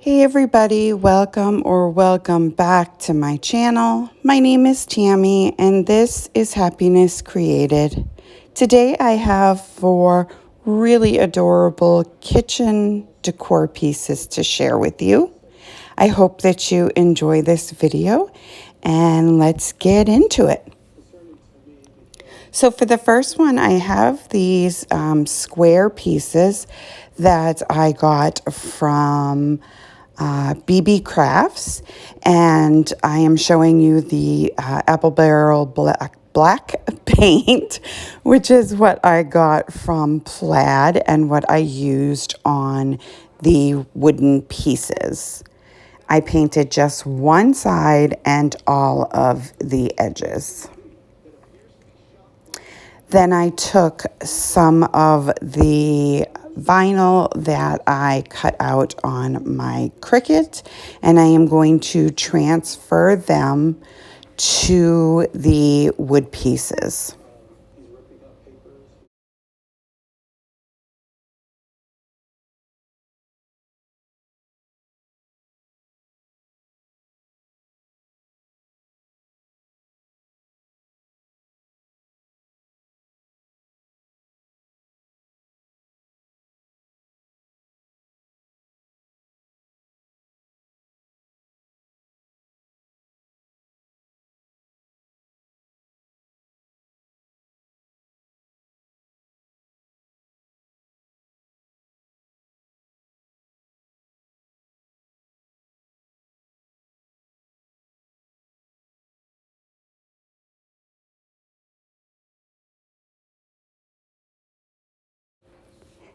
Hey everybody, welcome back to my channel. My name is Tammy and this is Happiness Created. Today I have 4 really adorable kitchen decor pieces to share with you. I hope that you enjoy this video and let's get into it. So for the first one, I have these square pieces that I got from Beebeecrafts, and I am showing you the apple barrel black paint, which is what I got from Plaid and what I used on the wooden pieces. I painted just one side and all of the edges. Then I took some of the vinyl that I cut out on my Cricut, and I am going to transfer them to the wood pieces.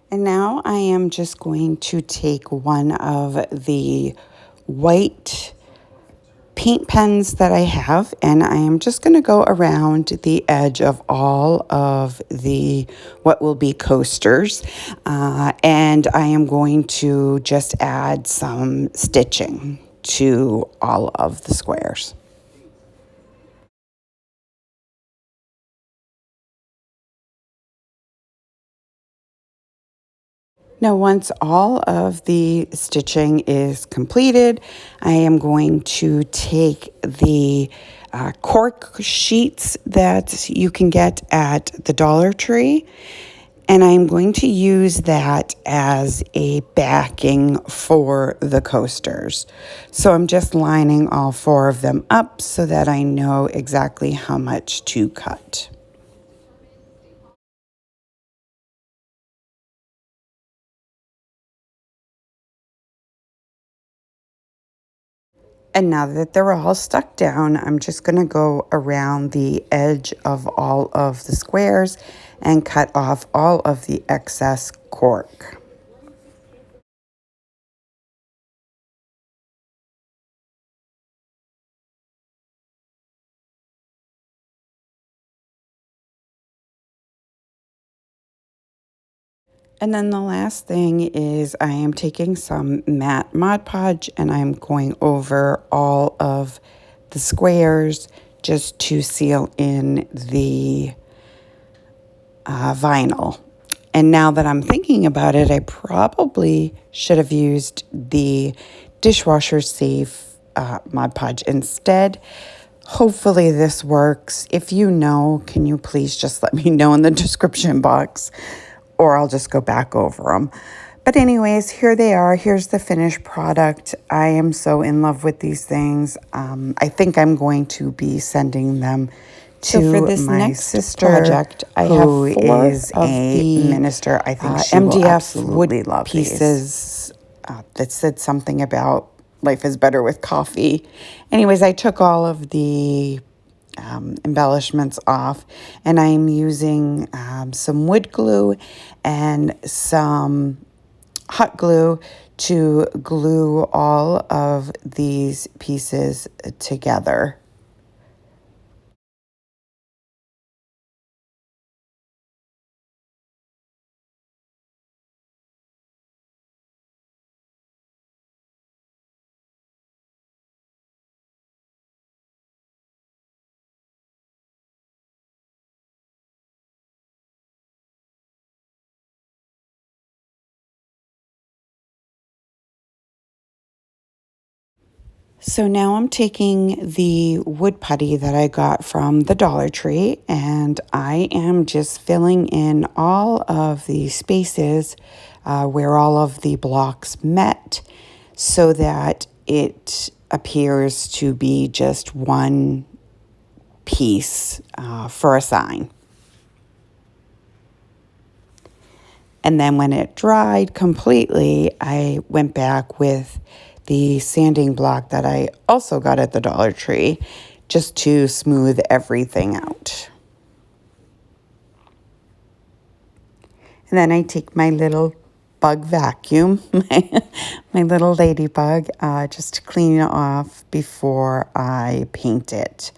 And now I am just going to take one of the white paint pens that I have, and I am just going to go around the edge of all of the what will be coasters, and I am going to just add some stitching to all of the squares. Now, once all of the stitching is completed, I am going to take the cork sheets that you can get at the Dollar Tree, and I'm going to use that as a backing for the coasters. So I'm just lining all 4 of them up so that I know exactly how much to cut. And now that they're all stuck down, I'm just going to go around the edge of all of the squares and cut off all of the excess cork. And then the last thing is I am taking some matte Mod Podge and I'm going over all of the squares just to seal in the vinyl. And now that I'm thinking about it, I probably should have used the dishwasher safe Mod Podge instead. Hopefully this works. If you know, can you please just let me know in the description box, or I'll just go back over them. But anyways, here they are. Here's the finished product. I am so in love with these things. I think I'm going to be sending them to for this my next sister project. I have 4 is of a minister. I think she MDF will absolutely wood love pieces that said something about life is better with coffee. Anyways, I took all of the embellishments off, and I'm using some wood glue and some hot glue to glue all of these pieces together. So now I'm taking the wood putty that I got from the Dollar Tree, and I am just filling in all of the spaces where all of the blocks met so that it appears to be just one piece for a sign. And then when it dried completely, I went back with the sanding block that I also got at the Dollar Tree just to smooth everything out. And then I take my little bug vacuum, my little ladybug, just to clean it off before I paint it.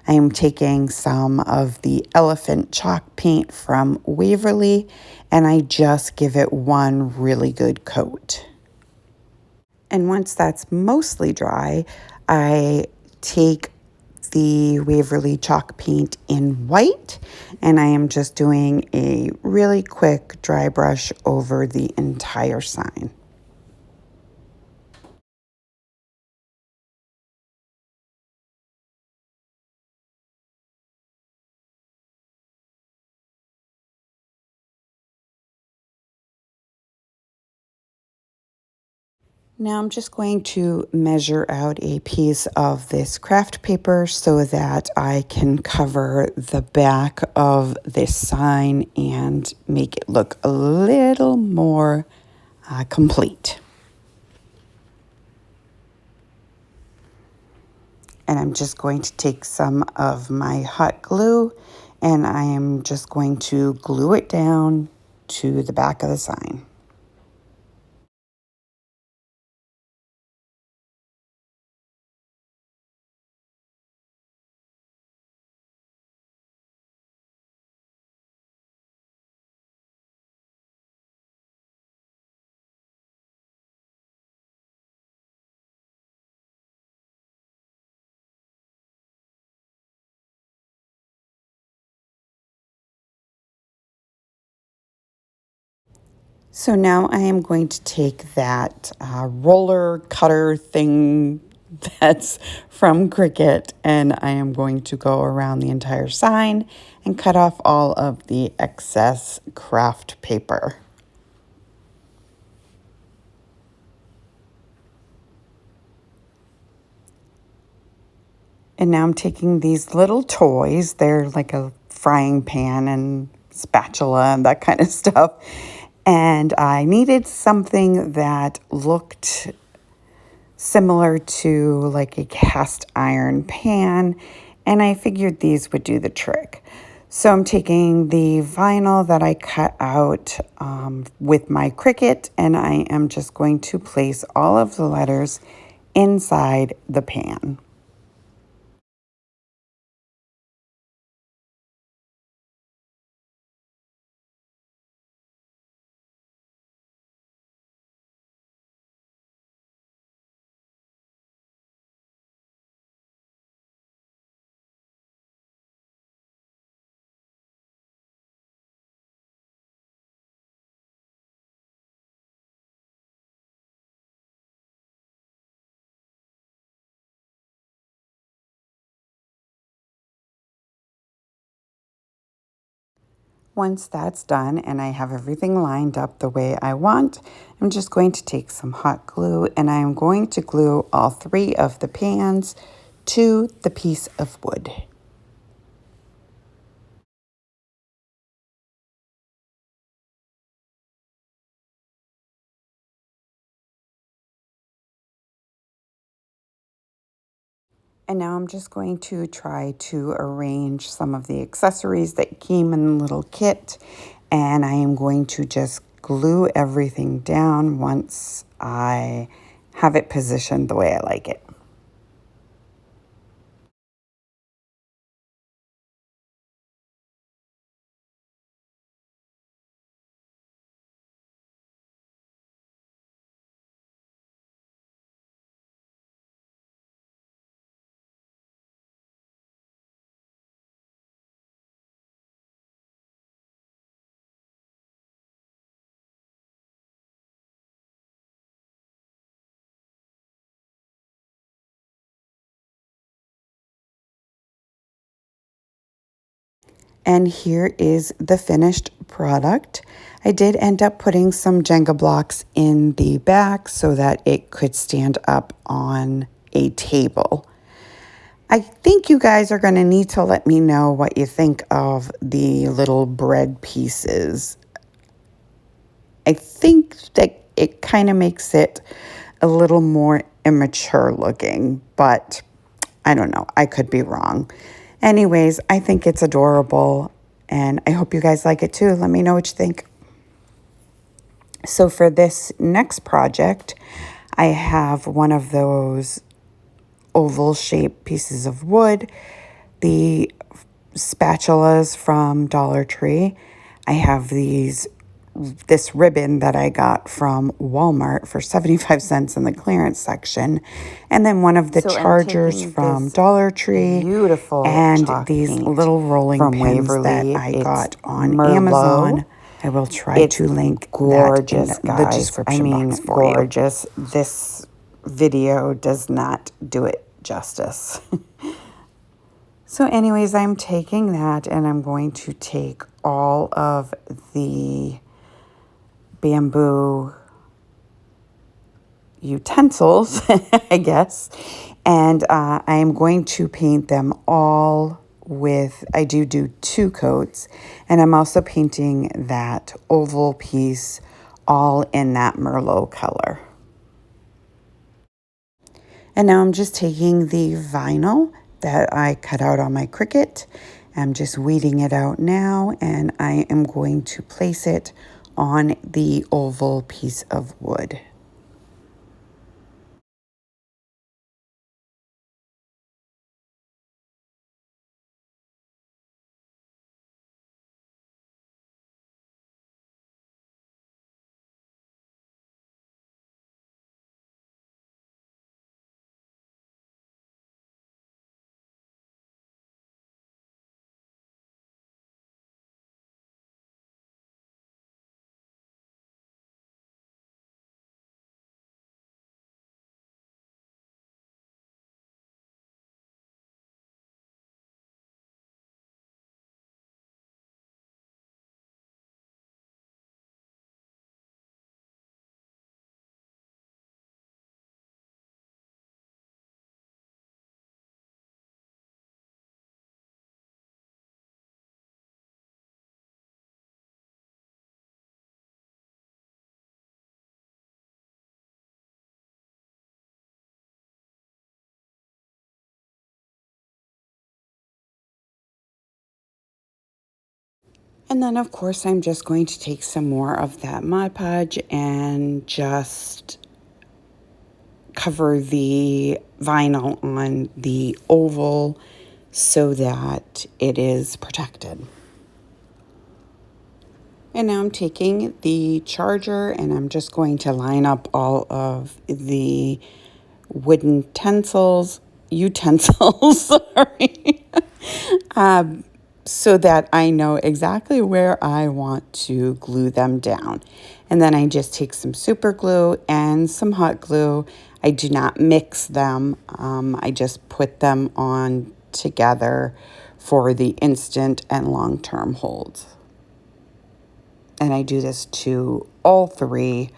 I am taking some of the elephant chalk paint from Waverly, and I just give it one really good coat. And once that's mostly dry, I take the Waverly chalk paint in white, and I am just doing a really quick dry brush over the entire sign. Now I'm just going to measure out a piece of this craft paper so that I can cover the back of this sign and make it look a little more complete. And I'm just going to take some of my hot glue and I am just going to glue it down to the back of the sign. So now I am going to take that roller cutter thing that's from Cricut, and I am going to go around the entire sign and cut off all of the excess craft paper. And now I'm taking these little toys. They're like a frying pan and spatula and that kind of stuff. And I needed something that looked similar to like a cast iron pan. And I figured these would do the trick. So I'm taking the vinyl that I cut out with my Cricut, and I am just going to place all of the letters inside the pan. Once that's done and I have everything lined up the way I want, I'm just going to take some hot glue and I am going to glue all three of the pans to the piece of wood. And now I'm just going to try to arrange some of the accessories that came in the little kit. And I am going to just glue everything down once I have it positioned the way I like it. And here is the finished product. I did end up putting some Jenga blocks in the back so that it could stand up on a table. I think you guys are going to need to let me know what you think of the little bread pieces. I think that it kind of makes it a little more immature looking, but I don't know. I could be wrong. Anyways, I think it's adorable, and I hope you guys like it too. Let me know what you think. So for this next project, I have one of those oval shaped pieces of wood, the spatulas from Dollar Tree. I have this ribbon that I got from Walmart for 75 cents in the clearance section, and then one of the chargers from Dollar Tree, and these little rolling pins that I got on Amazon. I will try to link that in the description box for you. Gorgeous. This video does not do it justice. So anyways, I'm taking that and I'm going to take all of the bamboo utensils, I guess, and I am going to paint them all with, I do 2 coats, and I'm also painting that oval piece all in that Merlot color. And now I'm just taking the vinyl that I cut out on my Cricut. I'm just weeding it out now, and I am going to place it on the oval piece of wood. And then, of course, I'm just going to take some more of that Mod Podge and just cover the vinyl on the oval so that it is protected. And now I'm taking the charger and I'm just going to line up all of the wooden utensils, sorry, so that I know exactly where I want to glue them down. And then I just take some super glue and some hot glue. I do not mix them. I just put them on together for the instant and long-term holds. And I do this to all 3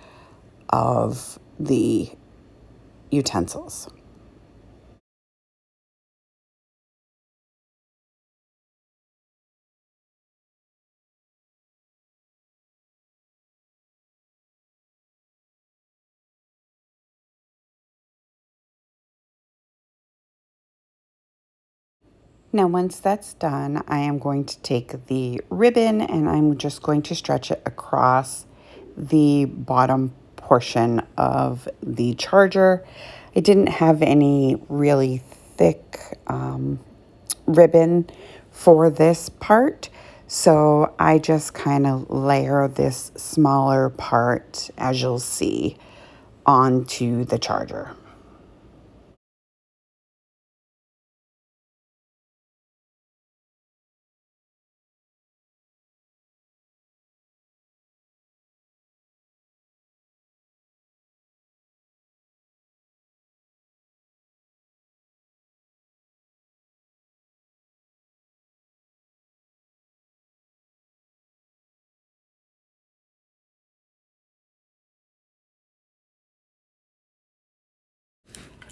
of the utensils. Now, once that's done, I am going to take the ribbon and I'm just going to stretch it across the bottom portion of the charger. I didn't have any really thick ribbon for this part, so I just kind of layer this smaller part, as you'll see, onto the charger.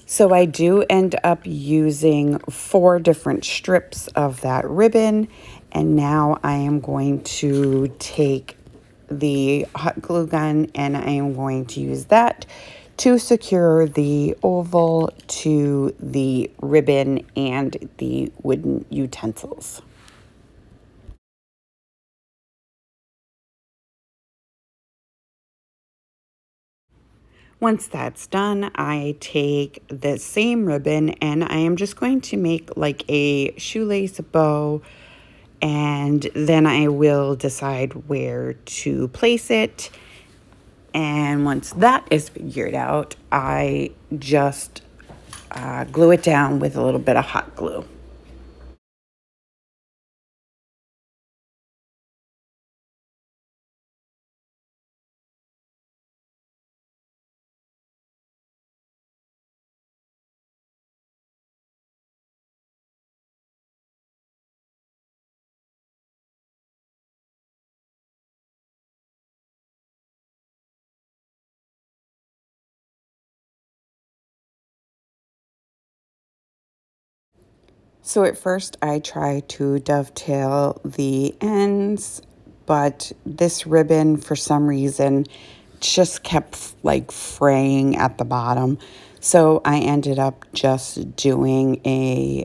So I do end up using 4 different strips of that ribbon, and now I am going to take the hot glue gun and I am going to use that to secure the oval to the ribbon and the wooden utensils. Once that's done, I take the same ribbon and I am just going to make like a shoelace bow, and then I will decide where to place it. And once that is figured out, I just glue it down with a little bit of hot glue. So at first I try to dovetail the ends, but this ribbon for some reason just kept like fraying at the bottom. So I ended up just doing a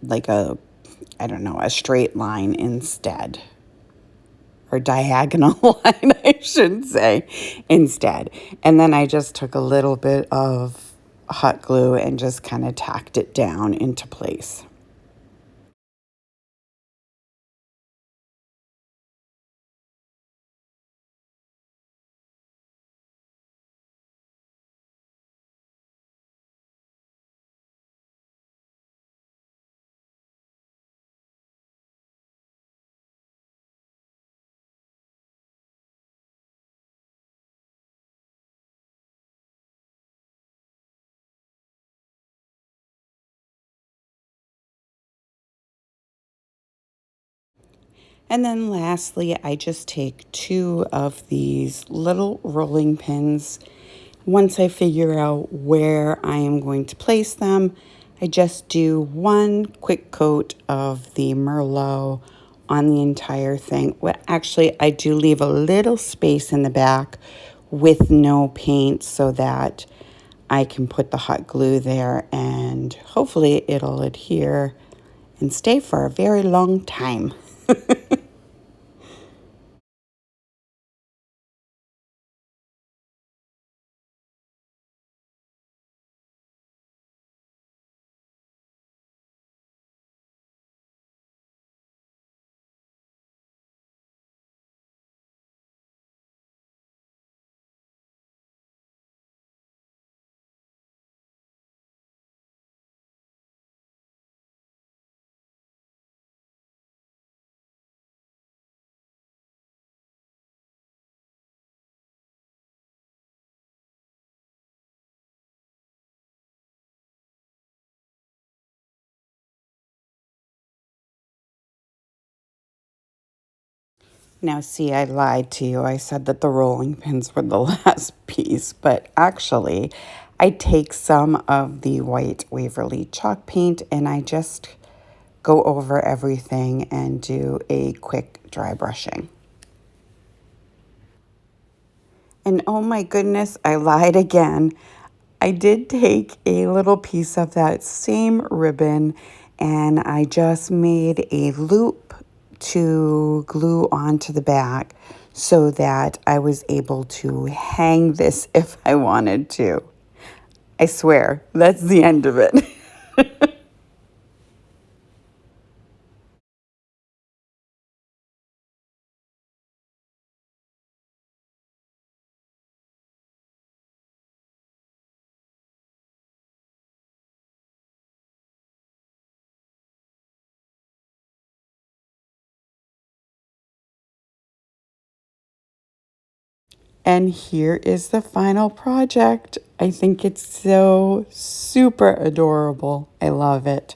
I don't know, a straight line instead. Or diagonal line, I should say, instead. And then I just took a little bit of hot glue and just kind of tacked it down into place. And then lastly, I just take 2 of these little rolling pins. Once I figure out where I am going to place them, I just do 1 quick coat of the Merlot on the entire thing. Well, actually, I do leave a little space in the back with no paint so that I can put the hot glue there and hopefully it'll adhere and stay for a very long time. Now, see, I lied to you. I said that the rolling pins were the last piece, but actually, I take some of the white Waverly chalk paint and I just go over everything and do a quick dry brushing. And oh my goodness, I lied again. I did take a little piece of that same ribbon and I just made a loop to glue onto the back so that I was able to hang this if I wanted to. I swear, that's the end of it. And here is the final project. I think it's so super adorable. I love it.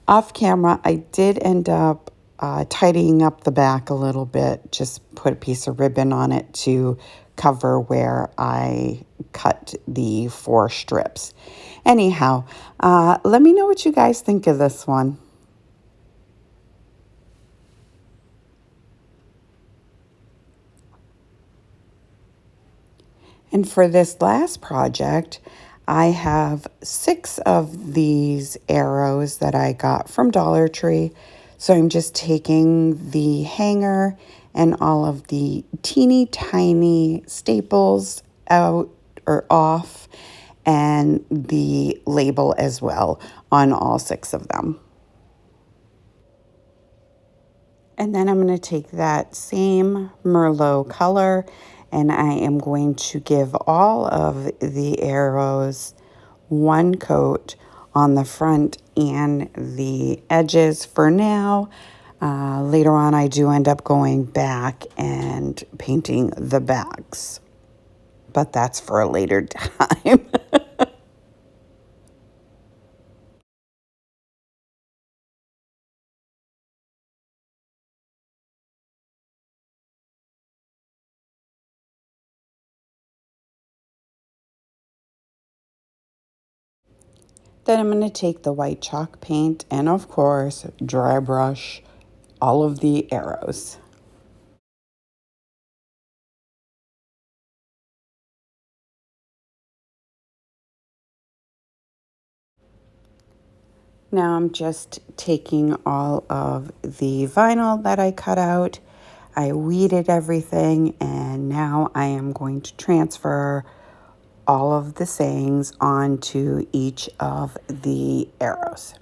Off camera, I did end up tidying up the back a little bit. Just put a piece of ribbon on it to cover where I cut the 4 strips. Anyhow, let me know what you guys think of this one. And for this last project, I have 6 of these arrows that I got from Dollar Tree. So I'm just taking the hanger and all of the teeny tiny staples out or off, and the label as well on all 6 of them. And then I'm going to take that same Merlot color and I am going to give all of the arrows one coat on the front and the edges for now. Later on, I do end up going back and painting the backs, but that's for a later time. Then I'm going to take the white chalk paint and, of course, dry brush all of the arrows. Now I'm just taking all of the vinyl that I cut out. I weeded everything, and now I am going to transfer all of the sayings onto each of the arrows.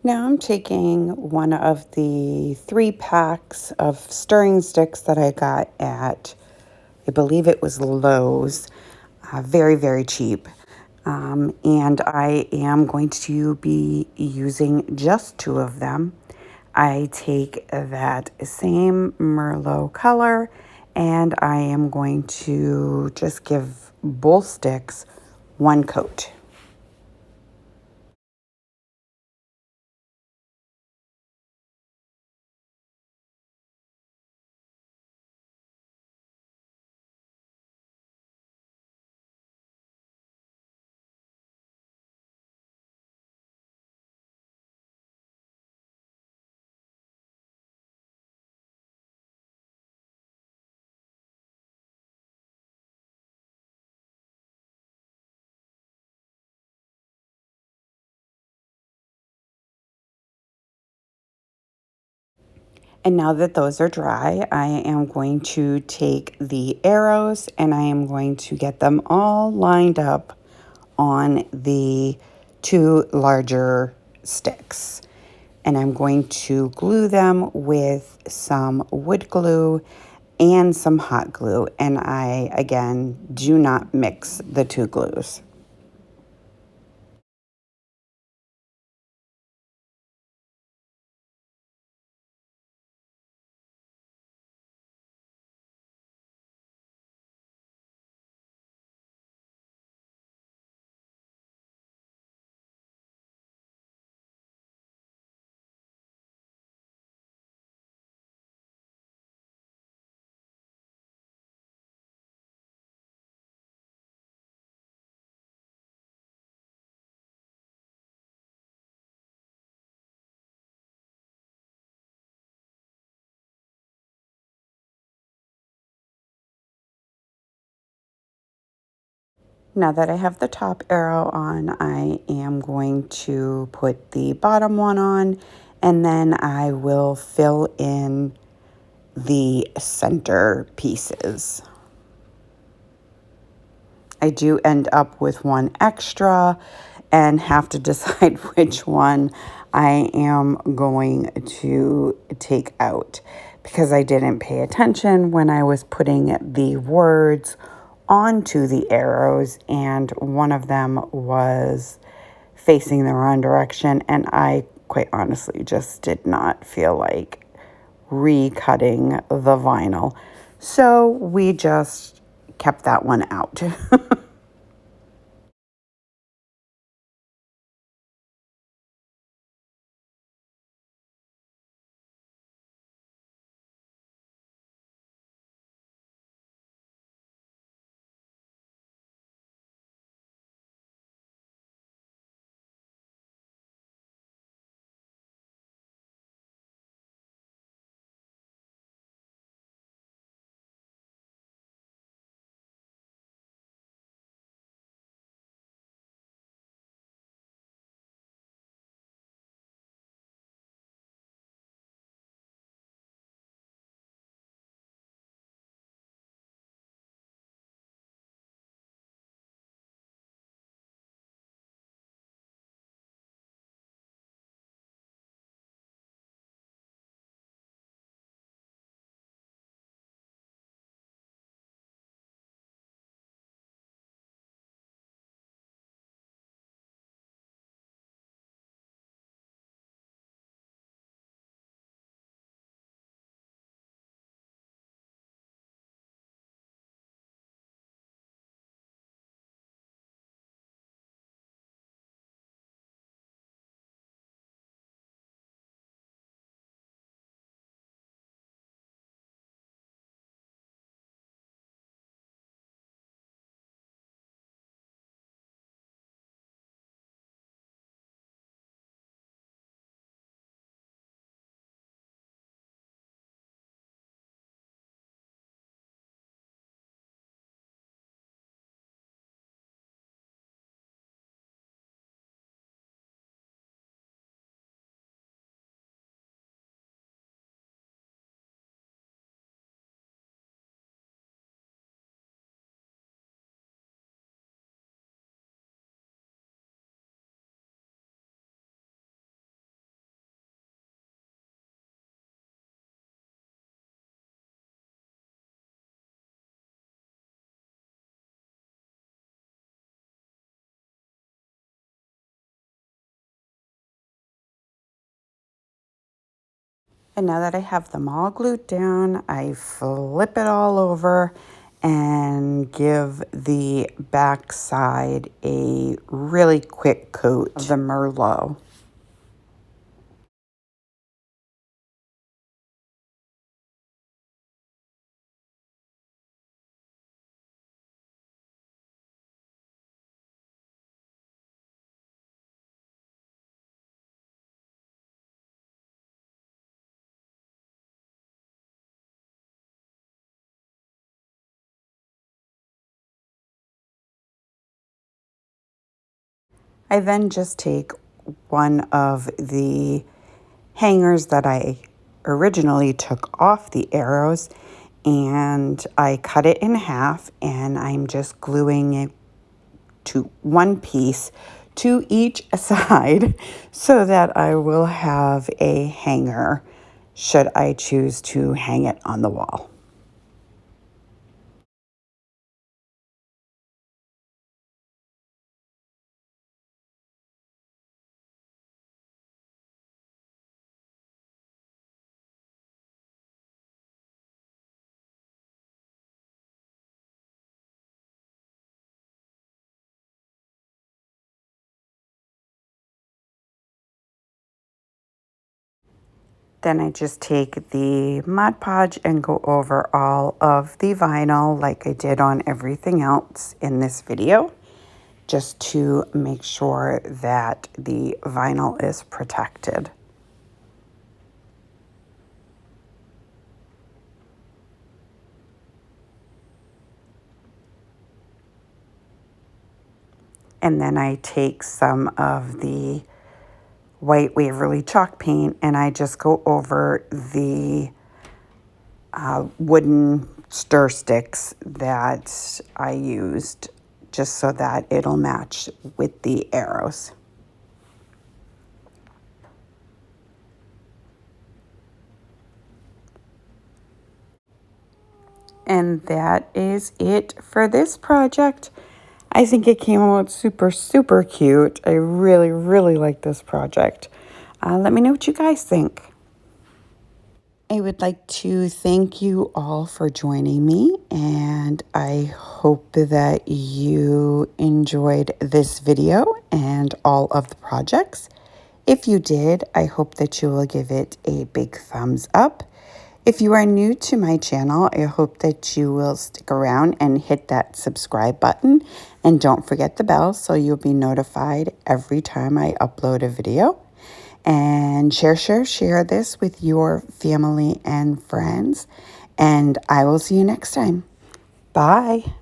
Now I'm taking one of the 3 packs of stirring sticks that I got at, I believe it was Lowe's, very, very cheap. And I am going to be using just 2 of them. I take that same Merlot color and I am going to just give both sticks one coat. And now that those are dry, I am going to take the arrows and I am going to get them all lined up on the 2 larger sticks. And I'm going to glue them with some wood glue and some hot glue. And I, again, do not mix the two glues. Now that I have the top arrow on, I am going to put the bottom one on, and then I will fill in the center pieces. I do end up with one extra and have to decide which one I am going to take out because I didn't pay attention when I was putting the words onto the arrows, and one of them was facing the wrong direction, and I quite honestly just did not feel like recutting the vinyl. So we just kept that one out. And now that I have them all glued down, I flip it all over and give the back side a really quick coat of the Merlot. I then just take one of the hangers that I originally took off the arrows and I cut it in half, and I'm just gluing it to one piece to each side so that I will have a hanger should I choose to hang it on the wall. Then I just take the Mod Podge and go over all of the vinyl like I did on everything else in this video, just to make sure that the vinyl is protected. And then I take some of the white Waverly chalk paint and I just go over the wooden stir sticks that I used, just so that it'll match with the arrows. And that is it for this project. I think it came out super, super cute. I really, really like this project. Let me know what you guys think. I would like to thank you all for joining me, and I hope that you enjoyed this video and all of the projects. If you did, I hope that you will give it a big thumbs up. If you are new to my channel, I hope that you will stick around and hit that subscribe button, and don't forget the bell so you'll be notified every time I upload a video. And share this with your family and friends. And I will see you next time. Bye.